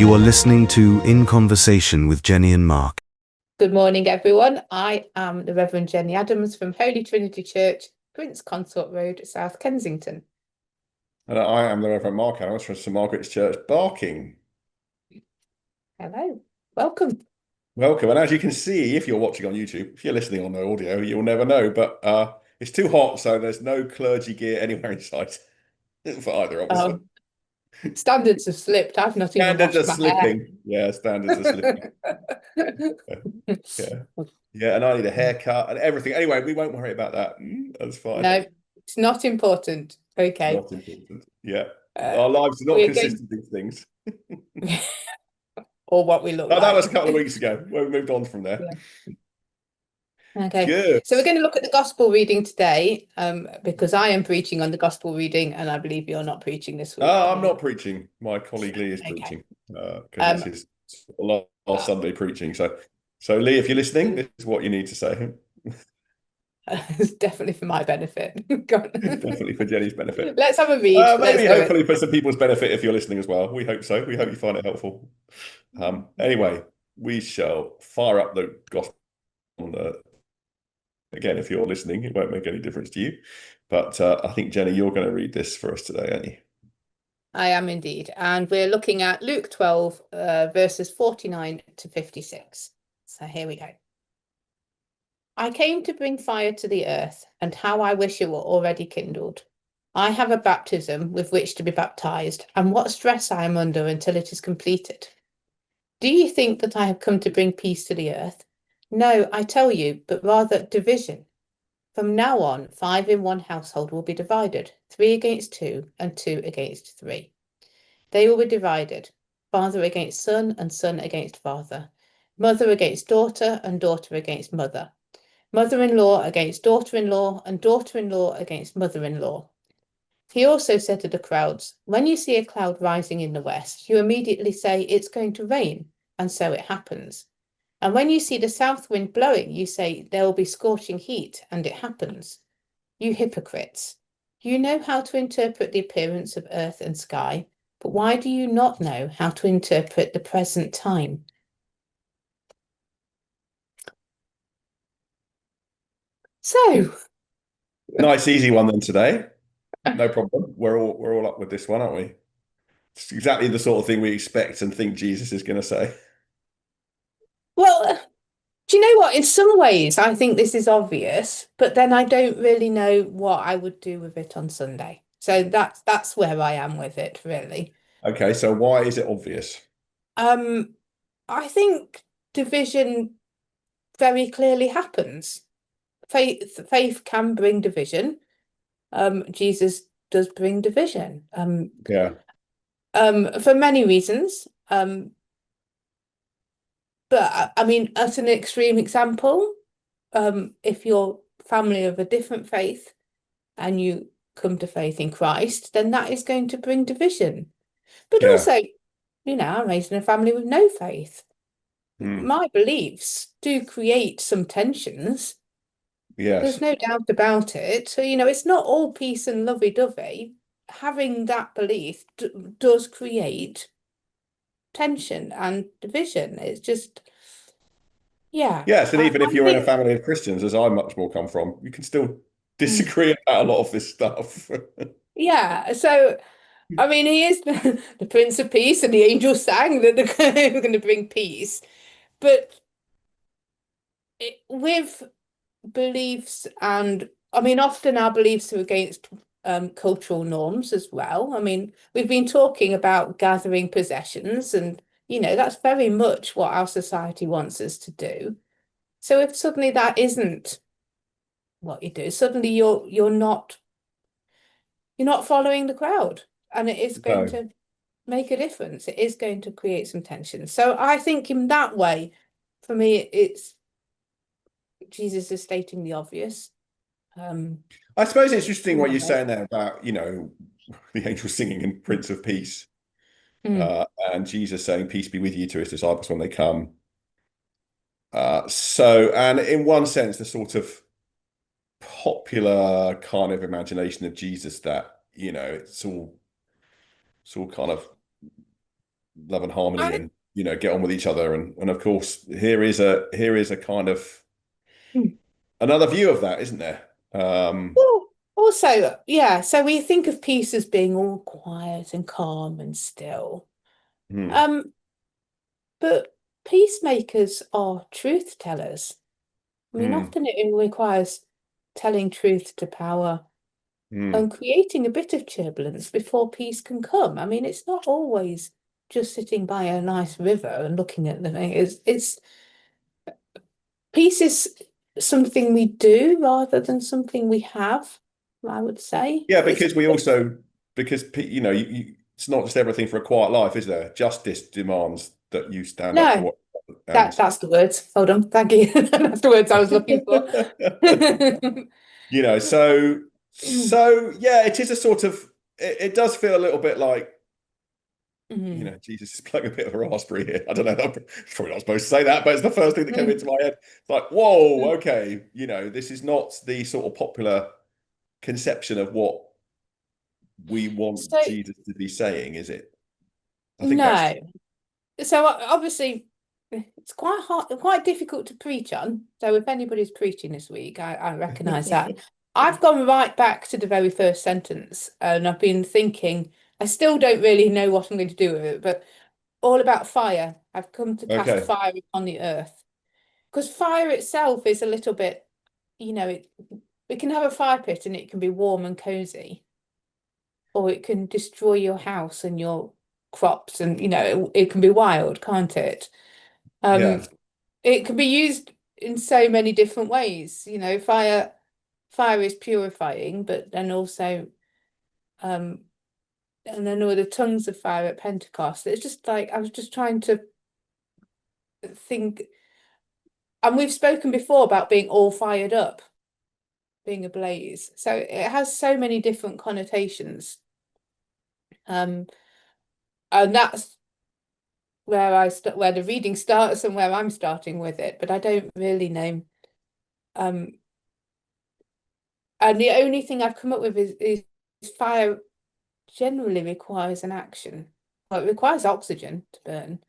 You are listening to In Conversation with Jennie and Mark. Good morning, everyone. I am the Reverend Jennie Adams from Holy Trinity Church, Prince Consort Road, South Kensington. And I am the Reverend Mark Adams from St Margaret's Church, Barking. Hello, welcome. Welcome. And as you can see, if you're watching on YouTube, if you're listening on the audio, you'll never know. But it's too hot, so there's no clergy gear anywhere in sight for either of us. Standards have slipped. I've not even Standards washed are my slipping. Yeah, standards are slipping. hair. Yeah, and I need a haircut and everything. Anyway, we won't worry about that. That's fine. No, it's not important. Okay. Not important. Yeah. Our lives are not consistent with things. Or what we look Oh, like. that was a couple of weeks ago. We moved on from there. Yeah. Okay. Good. So we're going to look at the gospel reading today, because I am preaching on the gospel reading, and I believe you're not preaching this week. I'm not preaching. My colleague Lee is preaching because it's his last Sunday preaching. So Lee, if you're listening, this is what you need to say. It's definitely for my benefit. Definitely for Jenny's benefit. Let's have a read. Maybe hopefully for some people's benefit if you're listening as well. We hope so. We hope you find it helpful. Anyway, we shall fire up the gospel on the. Again, if you're listening, it won't make any difference to you. But I think, Jenny, you're going to read this for us today, aren't you? I am indeed. And we're looking at Luke 12, verses 49 to 56. So here we go. I came to bring fire to the earth, and how I wish it were already kindled. I have a baptism with which to be baptized, and what stress I am under until it is completed. Do you think that I have come to bring peace to the earth? No, I tell you, but rather division. From now on, 5 in one household will be divided, 3 against 2 and 2 against 3. They will be divided, father against son and son against father, mother against daughter and daughter against mother, mother-in-law against daughter-in-law and daughter-in-law against mother-in-law. He also said to the crowds, when you see a cloud rising in the west, you immediately say it's going to rain, and so it happens. And when you see the south wind blowing, you say there will be scorching heat, and it happens. You hypocrites! You know how to interpret the appearance of earth and sky, but why do you not know how to interpret the present time? So, nice, easy one then today. No problem. We're all up with this one, aren't we? It's exactly the sort of thing we expect and think Jesus is going to say. Well, do you know what? In some ways, I think this is obvious, but then I don't really know what I would do with it on Sunday. So that's where I am with it, really. Okay, so why is it obvious? I think division very clearly happens. Faith can bring division. Jesus does bring division. Yeah. For many reasons. But I mean, as an extreme example, if you're family of a different faith and you come to faith in Christ, then that is going to bring division. But also, I'm raised in a family with no faith. My beliefs do create some tensions. Yes. There's no doubt about it. So, it's not all peace and lovey-dovey. Having that belief does create tension and division. It's just, yeah. Yes, and even if you're in a family of Christians, as I much more come from, you can still disagree about a lot of this stuff. Yeah, so I mean, he is the Prince of Peace, and the angels sang that they're going to bring peace. But with beliefs, and I mean, often our beliefs are against cultural norms as well. I mean, we've been talking about gathering possessions, and that's very much what our society wants us to do. So if suddenly that isn't what you do, suddenly you're not following the crowd, and it is going to make a difference. It is going to create some tension. So I think in that way, for me, it's Jesus is stating the obvious. I suppose it's interesting what you're saying there about, the angels singing in Prince of Peace, and Jesus saying, peace be with you to his disciples when they come. And in one sense, the sort of popular kind of imagination of Jesus that, it's all kind of love and harmony I, and get on with each other. And of course, here is a kind of Hmm. another view of that, isn't there? well, also, yeah, so we think of peace as being all quiet and calm and still. Hmm, Um, but peacemakers are truth tellers. I mean, hmm, often it requires telling truth to power hmm. and creating a bit of turbulence before peace can come. I mean, it's not always just sitting by a nice river and looking at the thing. It's peace is something we do rather than something we have, I would say. Yeah, It's because it's not just everything for a quiet life, is there? Justice demands that you stand up for no, what and that's the words. Hold on, thank you. That's the words I was looking for. so yeah, it is a sort of it does feel a little bit like Mm, Jesus is playing a bit of a raspberry here. I don't know. I'm probably not supposed to say that, but it's the first thing that came into my head. It's like, whoa, mm. okay, this is not the sort of popular conception of what we want So Jesus to be saying, is it? I think that's no. So obviously it's quite hard, quite difficult to preach on. So if anybody's preaching this week, I recognise that. I've gone right back to the very first sentence and I've been thinking, I still don't really know what I'm going to do with it, but all about fire. I've come to cast okay. fire upon the earth. Because fire itself is a little bit, we can have a fire pit and it can be warm and cozy, or it can destroy your house and your crops, and it can be wild, can't it? Um, Yeah. it can be used in so many different ways. Fire is purifying, but then also, um, and then all the tongues of fire at Pentecost. It's just like I was just trying to think, and we've spoken before about being all fired up, being ablaze. So it has so many different connotations. Um, and that's where the reading starts and where I'm starting with it, but I don't really know. Um, and the only thing I've come up with is fire generally requires an action. Well, it requires oxygen to burn,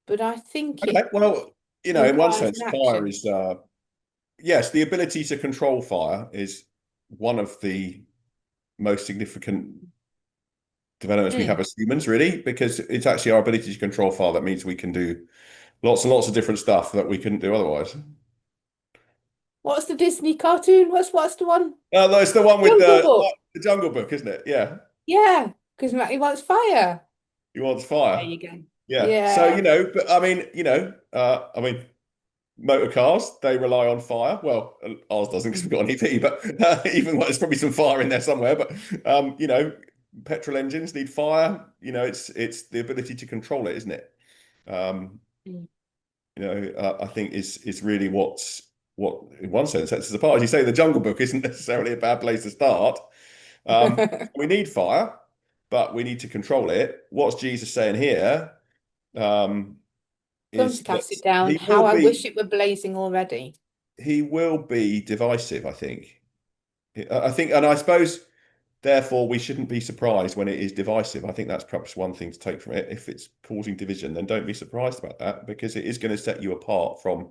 but I think Okay. it Well, in one requires an sense, fire action. is yes, the ability to control fire is one of the most significant developments we have Mm. as humans, really, because it's actually our ability to control fire that means we can do lots and lots of different stuff that we couldn't do otherwise. What's the Disney cartoon? What's the one? Oh, no, it's the one with Jungle the Book. the Jungle Book, isn't it? Yeah, Yeah, because Matty wants fire. he wants There fire. you go. Yeah. So, Yeah. but I mean, motor cars, they rely on fire. Well, ours doesn't because we've got an EV, but even there's probably some fire in there somewhere. But petrol engines need fire. It's the ability to control it, isn't it? Um, Mm. I think is really what in one sense sets us apart. As you say, the Jungle Book isn't necessarily a bad place to start. We need fire, but we need to control it. What's Jesus saying here? Um, Come is to that cast it down. he will How I wish be it were blazing already. he will be divisive, I think. And I suppose therefore we shouldn't be surprised when it is divisive. I think that's perhaps one thing to take from it. If it's causing division, then don't be surprised about that because it is going to set you apart from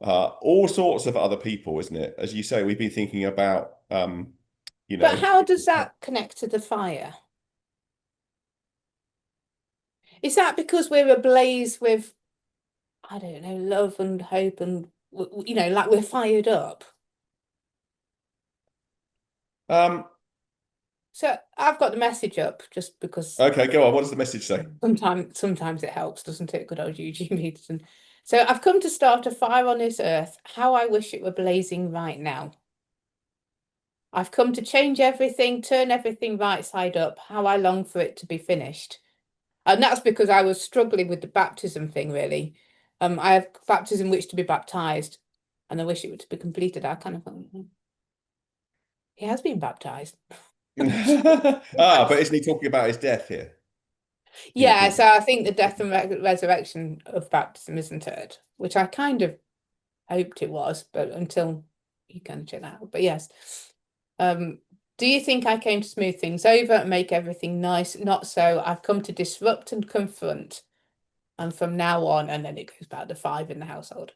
all sorts of other people, isn't it? As you say, we've been thinking about you But know how does that connect to the fire? Is that because we're ablaze with, I don't know, love and hope and, like we're fired up? um So I've got the message up just because okay, go on. What does the message say? sometimes it helps, doesn't it? Good old Eugene Peterson. So I've come to start a fire on this earth. How I wish it were blazing right now. I've come to change everything, turn everything right side up. How I long for it to be finished. And that's because I was struggling with the baptism thing, really. I have baptism which to be baptized, and I wish it were to be completed. I kind of thought, he has been baptized. But isn't he talking about his death here? Yeah, Jesus. so I think the death and resurrection of baptism isn't it, which I kind of hoped it was, but until you can check that out. But yes, um, Do you think I came to smooth things over and make everything nice? Not so. I've come to disrupt and confront. And from now on, and then it goes back to 5 in the household.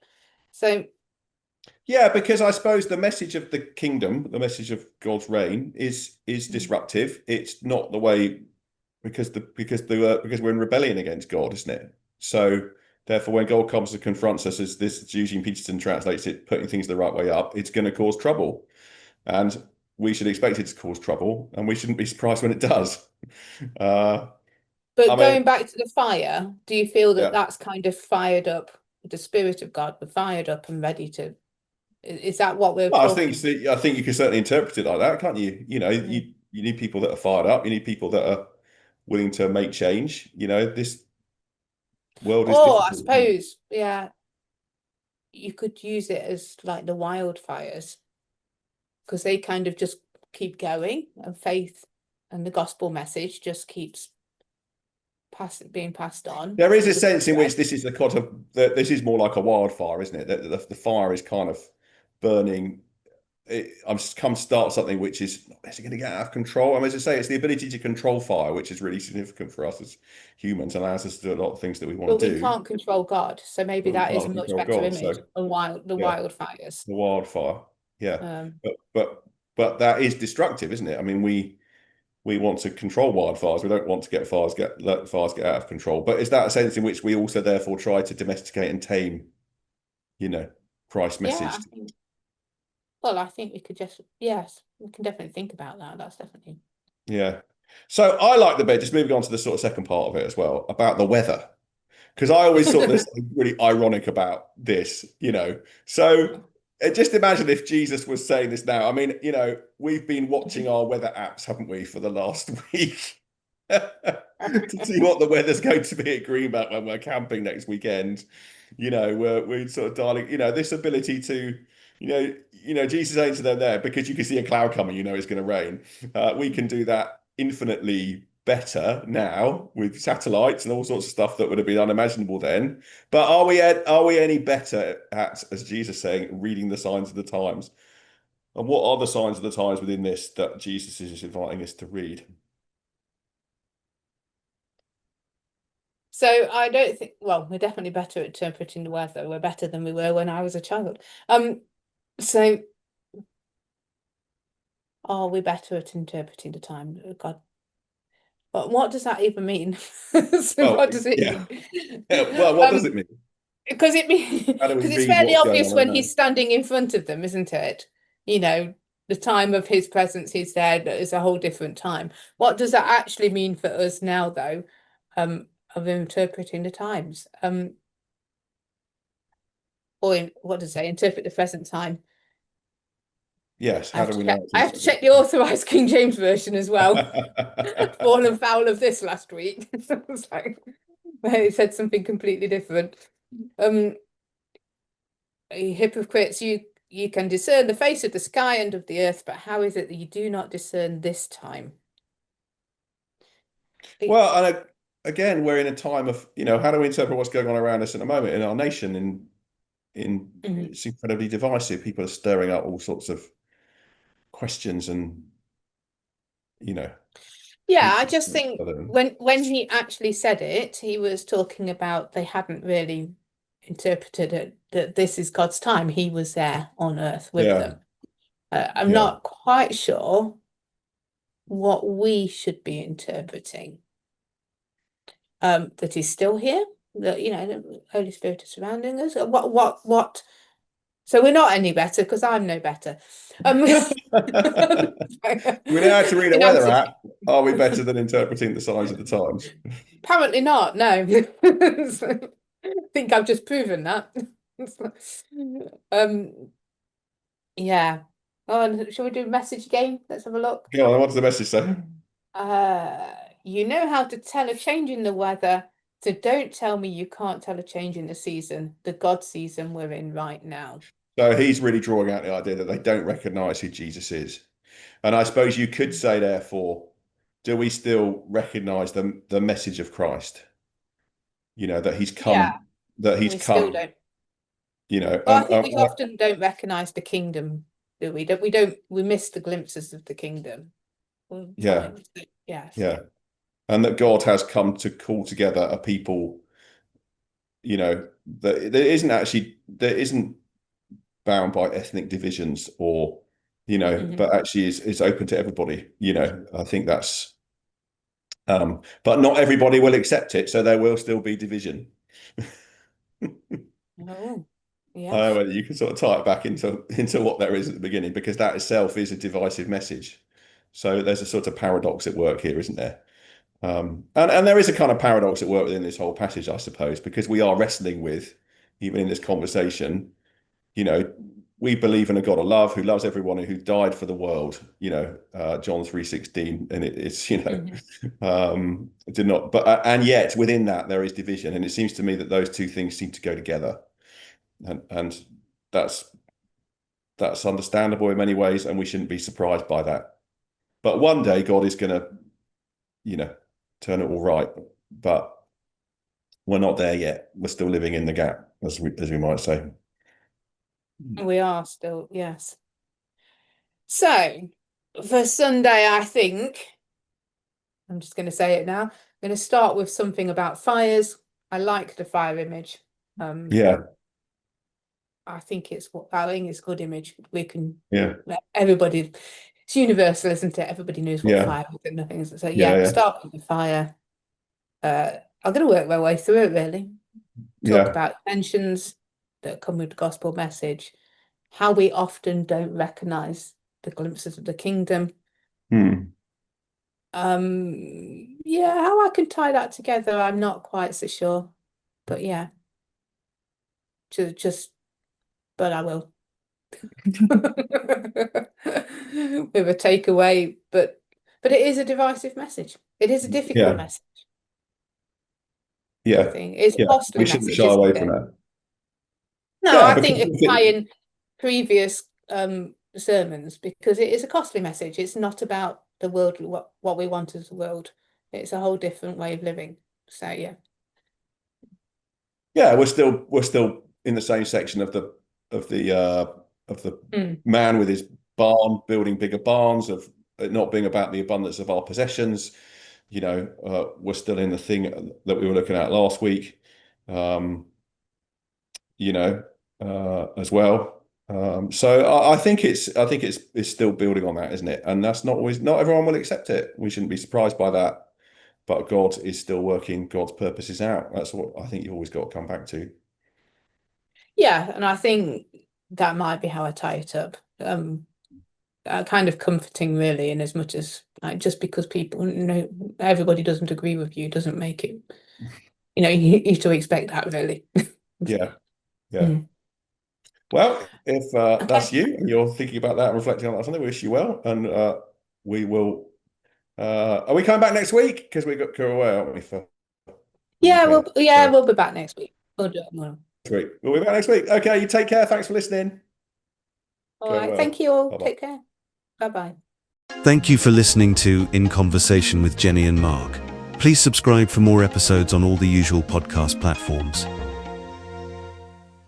So Yeah, because I suppose the message of the kingdom, the message of God's reign, is disruptive. It's not the way because we're in rebellion against God, isn't it? So therefore, when God comes and confronts us, as this Eugene Peterson translates it, putting things the right way up, it's going to cause trouble, and we should expect it to cause trouble, and we shouldn't be surprised when it does. I but mean, going back to the fire, do you feel that yeah. that's kind of fired up the spirit of God? We're fired up and ready to. Is that what we're Well, talking? I think you can certainly interpret it like that, can't you? Mm. You need people that are fired up. You need people that are willing to make change. This world is Or I difficult. suppose, yeah, you could use it as like the wildfires because they kind of just keep going, and faith and the gospel message just keeps being passed on. There is It a doesn't sense in spread. which this is the kind of this is more like a wildfire, isn't it? That the fire is kind of burning. I'm just come to start something which is it going to get out of control? I mean, as I say, it's the ability to control fire, which is really significant for us as humans, allows us to do a lot of things that we want But to we do, can't control God, so maybe but we that is a can't much control better God. image So than the yeah, wildfires. the wildfire, yeah, Um, but but that is destructive, isn't it? I mean, we want to control wildfires. We don't want to let fires get out of control. But is that a sense in which we also therefore try to domesticate and tame, you know, Christ's yeah, message? I think we could just, yes, we can definitely think about that. That's definitely. Yeah. So I like the bit, just moving on to the sort of second part of it as well, about the weather. Because I always thought there's something really ironic about this. So just imagine if Jesus was saying this now. I mean, we've been watching our weather apps, haven't we, for the last week to see what the weather's going to be at Greenback when we're camping next weekend. We're sort of dialing, this ability to, Jesus saying to them there, because you can see a cloud coming, it's going to rain. We can do that infinitely better now with satellites and all sorts of stuff that would have been unimaginable then. But are we any better at, as Jesus saying, reading the signs of the times? And what are the signs of the times within this that Jesus is inviting us to read? So I don't think, well, we're definitely better at interpreting the weather. We're better than we were when I was a child. So are we better at interpreting the time? Oh, God, but what does that even mean? So Well, what does it yeah. mean? Well, what does it mean? Because How do we it's read fairly what's going obvious on when around? he's standing in front of them, isn't it? The time of his presence, he's there. It's a whole different time. What does that actually mean for us now, though, of interpreting the times? What does it say? Interpret the present time. Yes, I how have do to we check. know I have to check the authorized King James version as well. it's Fallen foul of this last week. It's like it said something completely different. Hypocrites, you can discern the face of the sky and of the earth, but how is it that you do not discern this time? well, and again, we're in a time of, how do we interpret what's going on around us at the moment in our nation? Mhm. It's incredibly divisive. People are stirring up all sorts of questions and, you know, Yeah, I hatred just for each think other. when he actually said it, he was talking about they hadn't really interpreted it that this is God's time. He was there on earth with Yeah, them. I'm yeah. not quite sure what we should be interpreting. That he's still here, that the Holy Spirit is surrounding us. What? So we're not any better because I'm no better. We know how to read a In weather answer to app. Are we better than interpreting the signs of the times? apparently not, no. I think I've just proven that. Um, yeah. Oh, and shall we do a message game? Let's have a look. Go on, what does the message say? You know how to tell a change in the weather, so don't tell me you can't tell a change in the season, the God season we're in right now. So he's really drawing out the idea that they don't recognize who Jesus is. And I suppose you could say, therefore, do we still recognize the message of Christ? That he's Yeah, come, that he's we still come, don't. you know, Well, I think we often don't recognize the kingdom, do we? We miss the glimpses of the kingdom. Yeah. Yes. Yeah. And that God has come to call together a people, that isn't bound by ethnic divisions or, but actually is open to everybody. I think that's, but not everybody will accept it. So there will still be division. Oh, yes. Well, you can sort of tie it back into what there is at the beginning, because that itself is a divisive message. So there's a sort of paradox at work here, isn't there? And there is a kind of paradox at work within this whole passage, I suppose, because we are wrestling with, even in this conversation, we believe in a God of love who loves everyone and who died for the world, John 3:16, and it's did not, but and yet within that there is division, and it seems to me that those two things seem to go together, and that's understandable in many ways, and we shouldn't be surprised by that. But one day God is going to, turn it all right, but we're not there yet. We're still living in the gap, as we might say. We are still, yes. So for Sunday, I think I'm just going to say it now. I'm going to start with something about fires. I like the fire image. Yeah. I think it's a good image. We can, Yeah. It's universal, isn't it? Everybody knows what fire is and nothing. So start with the fire. I'm going to work my way through it, really. Talk about tensions that come with the gospel message, how we often don't recognize the glimpses of the kingdom. How I can tie that together, I'm not quite so sure, but but I will. With a takeaway, but it is a divisive message. It is a difficult message. Yeah, I think it's a costly we shouldn't message, shy away isn't from it? that. No, I think it's tying previous sermons, because it is a costly message. It's not about the world, what we want as a world. It's a whole different way of living. So we're still in the same section of the man with his barn, building bigger barns, of it not being about the abundance of our possessions. We're still in the thing that we were looking at last week, as well. So I think it's still building on that, isn't it? And that's not everyone will accept it. We shouldn't be surprised by that. But God is still working God's purposes out. That's what I think you've always got to come back to. Yeah, and I think that might be how I tie it up. Kind of comforting, really, in as much as just because people everybody doesn't agree with you doesn't make it. You have to expect that, really. Yeah. Well, if that's you and you're thinking about that and reflecting on that, something, we wish you well, and we will. Are we coming back next week? Because we got away, aren't we? We'll be back next week. We'll do it tomorrow. We'll be back next week. Okay, you take care. Thanks for listening. All right. Thank you all. Bye-bye. Take care. Bye-bye. Thank you for listening to In Conversation with Jennie and Mark. Please subscribe for more episodes on all the usual podcast platforms.